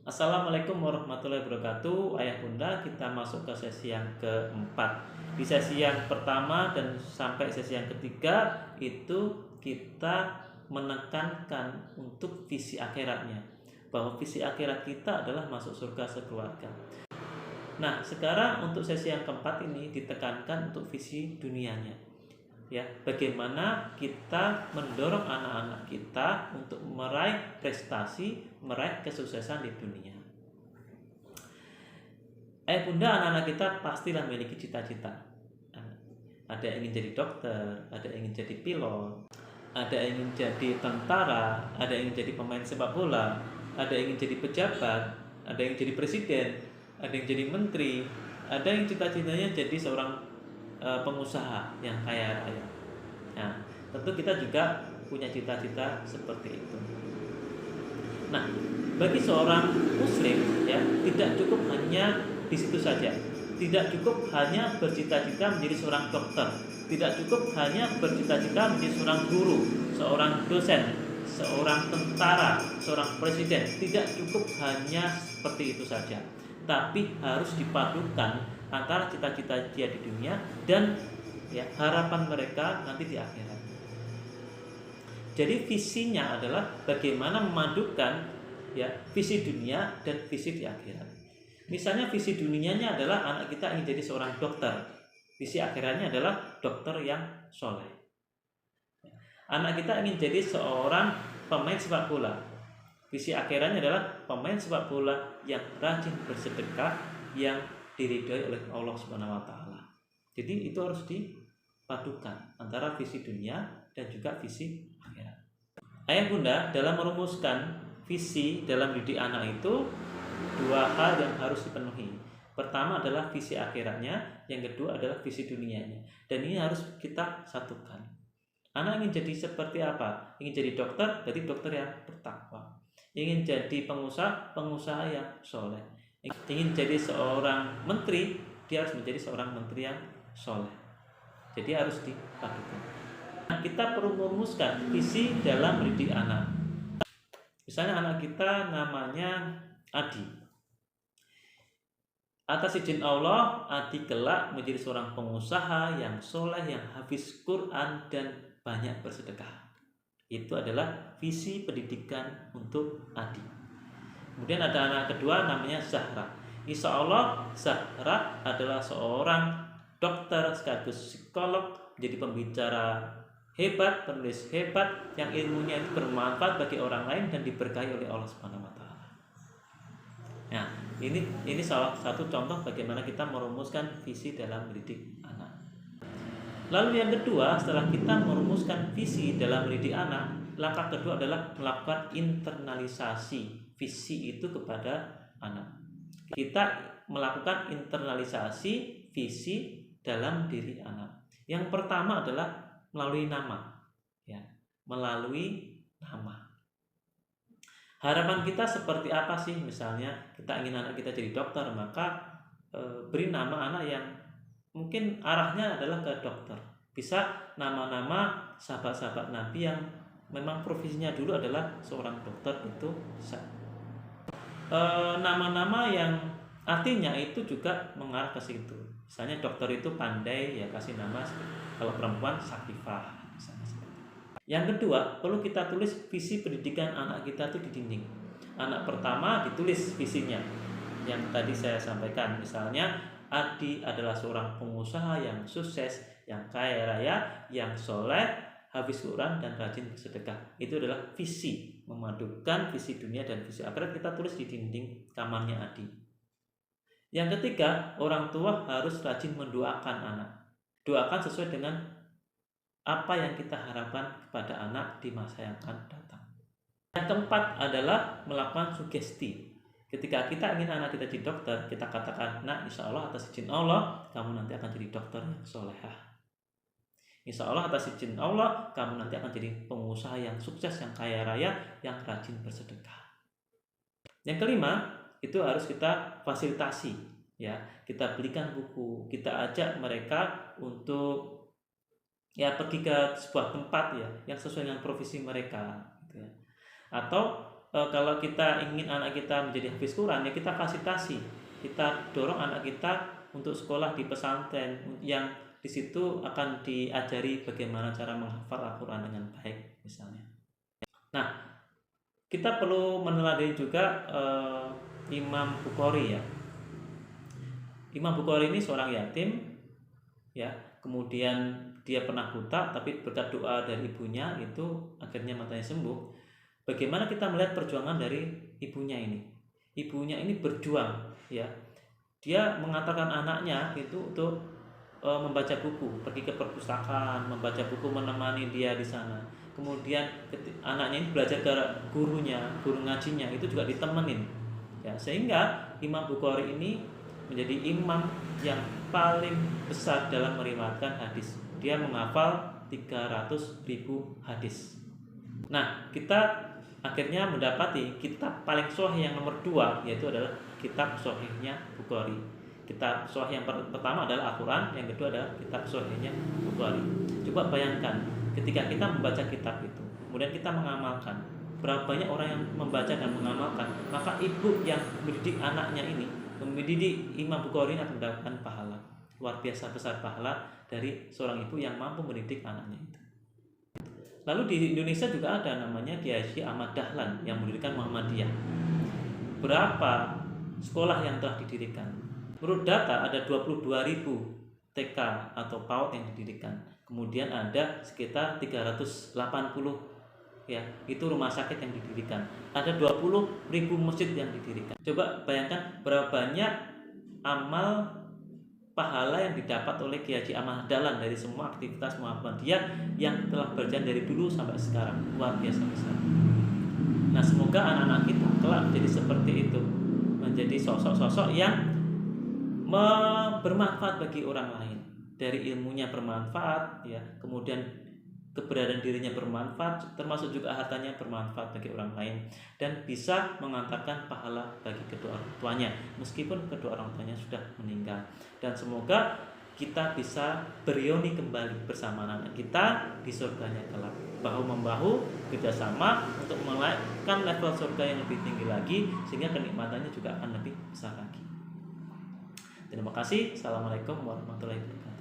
Assalamualaikum warahmatullahi wabarakatuh. Ayah bunda, kita masuk ke sesi yang keempat. Di sesi yang pertama dan sampai sesi yang ketiga itu kita menekankan untuk visi akhiratnya, bahwa visi akhirat kita adalah masuk surga sekeluarga. Nah, sekarang untuk sesi yang keempat ini ditekankan untuk visi dunianya, ya, bagaimana kita mendorong anak-anak kita untuk meraih prestasi, meraih kesuksesan di dunia. Bunda, anak-anak kita pastilah memiliki cita-cita. Ada yang ingin jadi dokter, ada yang ingin jadi pilot, ada yang ingin jadi tentara, ada yang ingin jadi pemain sepak bola, ada yang ingin jadi pejabat, ada yang jadi presiden, ada yang jadi menteri, ada yang cita-citanya jadi seorang pengusaha yang kaya raya. Nah, tentu kita juga punya cita-cita seperti itu. Nah, bagi seorang muslim ya, tidak cukup hanya di situ saja. Tidak cukup hanya bercita-cita menjadi seorang dokter, tidak cukup hanya bercita-cita menjadi seorang guru, seorang dosen, seorang tentara, seorang presiden. Tidak cukup hanya seperti itu saja, tapi harus dipadukan antara cita-cita dia di dunia dan ya harapan mereka nanti di akhirat. Jadi visinya adalah bagaimana memadukan ya visi dunia dan visi di akhirat. Misalnya visi dunianya adalah anak kita ingin jadi seorang dokter, visi akhiratnya adalah dokter yang soleh. Anak kita ingin jadi seorang pemain sepak bola, visi akhiratnya adalah pemain sepak bola yang rajin bersedekah, yang diridhoi oleh Allah Subhanahu wa taala. Jadi itu harus dipadukan antara visi dunia dan juga visi akhirat. Ayah bunda, dalam merumuskan visi dalam didik anak itu dua hal yang harus dipenuhi. Pertama adalah visi akhiratnya, yang kedua adalah visi dunianya. Dan ini harus kita satukan. Anak ingin jadi seperti apa? Ingin jadi dokter, jadi dokter yang bertakwa. Ingin jadi pengusaha, pengusaha yang soleh. Ingin jadi seorang menteri, dia harus menjadi seorang menteri yang soleh. Jadi harus dipadukan. Nah, kita perlu merumuskan visi dalam mendidik anak. Misalnya anak kita namanya Adi. Atas izin Allah, Adi kelak menjadi seorang pengusaha yang soleh, yang hafiz Quran dan banyak bersedekah. Itu adalah visi pendidikan untuk Adi. Kemudian ada anak kedua namanya Zahra. Insya Allah Zahra adalah seorang dokter sekaligus psikolog, menjadi pembicara hebat, penulis hebat yang ilmunya itu bermanfaat bagi orang lain dan diberkahi oleh Allah Subhanahu wa taala. Nah, ini salah satu contoh bagaimana kita merumuskan visi dalam mendidik anak. Lalu yang kedua, setelah kita merumuskan visi dalam mendidik anak, langkah kedua adalah melakukan internalisasi visi itu kepada anak. Kita melakukan internalisasi visi dalam diri anak. Yang pertama adalah melalui nama, ya, melalui nama. Harapan kita seperti apa sih? Misalnya kita ingin anak kita jadi dokter, maka beri nama anak yang mungkin arahnya adalah ke dokter. Bisa nama-nama sahabat-sahabat Nabi yang memang profesinya dulu adalah seorang dokter, itu bisa. Nama-nama yang artinya itu juga mengarah ke situ. Misalnya dokter itu pandai, ya kasih nama kalau perempuan Sakifah. Yang kedua, perlu kita tulis visi pendidikan anak kita itu di dinding. Anak pertama ditulis visinya yang tadi saya sampaikan. Misalnya Adi adalah seorang pengusaha yang sukses, yang kaya raya, yang soleh, hafiz Quran dan rajin bersedekah. Itu adalah visi, memadukan visi dunia dan visi akhirat. Kita tulis di dinding kamarnya Adi. Yang ketiga, orang tua harus rajin mendoakan anak. Doakan sesuai dengan apa yang kita harapkan kepada anak di masa yang akan datang. Yang keempat adalah melakukan sugesti. Ketika kita ingin anak kita jadi dokter, kita katakan, nah insya Allah atas izin Allah, kamu nanti akan jadi dokter yang solehah. Insya Allah atas izin Allah, kamu nanti akan jadi pengusaha yang sukses, yang kaya raya, yang rajin bersedekah. Yang kelima, itu harus kita fasilitasi, ya, kita belikan buku, kita ajak mereka untuk pergi ke sebuah tempat ya yang sesuai dengan profesi mereka, gitu ya. Atau kalau kita ingin anak kita menjadi hafiz Quran, ya kita fasilitasi, kita dorong anak kita untuk sekolah di pesantren yang di situ akan diajari bagaimana cara menghafal Al-Quran dengan baik misalnya. Nah, kita perlu meneladani juga Imam Bukhari ya. Imam Bukhari ini seorang yatim ya, kemudian dia pernah buta, tapi berkat doa dari ibunya itu akhirnya matanya sembuh. Bagaimana kita melihat perjuangan dari ibunya ini? Ibunya ini berjuang ya. Dia mengantarkan anaknya itu untuk membaca buku, pergi ke perpustakaan, membaca buku, menemani dia di sana. Kemudian anaknya ini belajar ke gurunya, guru ngajinya itu juga ditemenin. Ya, sehingga Imam Bukhari ini menjadi imam yang paling besar dalam meriwayatkan hadis. Dia menghafal 300.000 hadis. Nah, kita akhirnya mendapati kitab paling sahih yang nomor 2, yaitu adalah kitab sahihnya Bukhari. Kitab sahih yang pertama adalah Al-Quran, yang kedua adalah kitab sahihnya Bukhari. Coba bayangkan ketika kita membaca kitab itu, kemudian kita mengamalkan, berapa banyak orang yang membaca dan mengamalkan, maka ibu yang mendidik anaknya ini, mendidik Imam Bukhari akan mendapatkan pahala luar biasa besar, pahala dari seorang ibu yang mampu mendidik anaknya itu. Lalu di Indonesia juga ada namanya Kiai Haji Ahmad Dahlan yang mendirikan Muhammadiyah. Berapa sekolah yang telah didirikan? Menurut data ada 22.000 TK atau PAUD yang didirikan. Kemudian ada sekitar 380 ya, itu rumah sakit yang didirikan. Ada 20.000 masjid yang didirikan. Coba bayangkan berapa banyak amal pahala yang didapat oleh Kiai Haji Ahmad Dahlan dari semua aktivitas Muhammadiyah yang telah berjalan dari dulu sampai sekarang, luar biasa besar. Nah, semoga anak-anak kita kelak menjadi seperti itu, menjadi sosok-sosok yang bermanfaat bagi orang lain, dari ilmunya bermanfaat ya, kemudian keberadaan dirinya bermanfaat, termasuk juga hartanya bermanfaat bagi orang lain, dan bisa mengantarkan pahala bagi kedua orang tuanya meskipun kedua orang tuanya sudah meninggal. Dan semoga kita bisa bereuni kembali bersama anak kita di surganya kelak, bahu-membahu kerjasama untuk menaikkan level surga yang lebih tinggi lagi, sehingga kenikmatannya juga akan lebih besar lagi. Terima kasih. Assalamualaikum warahmatullahi wabarakatuh.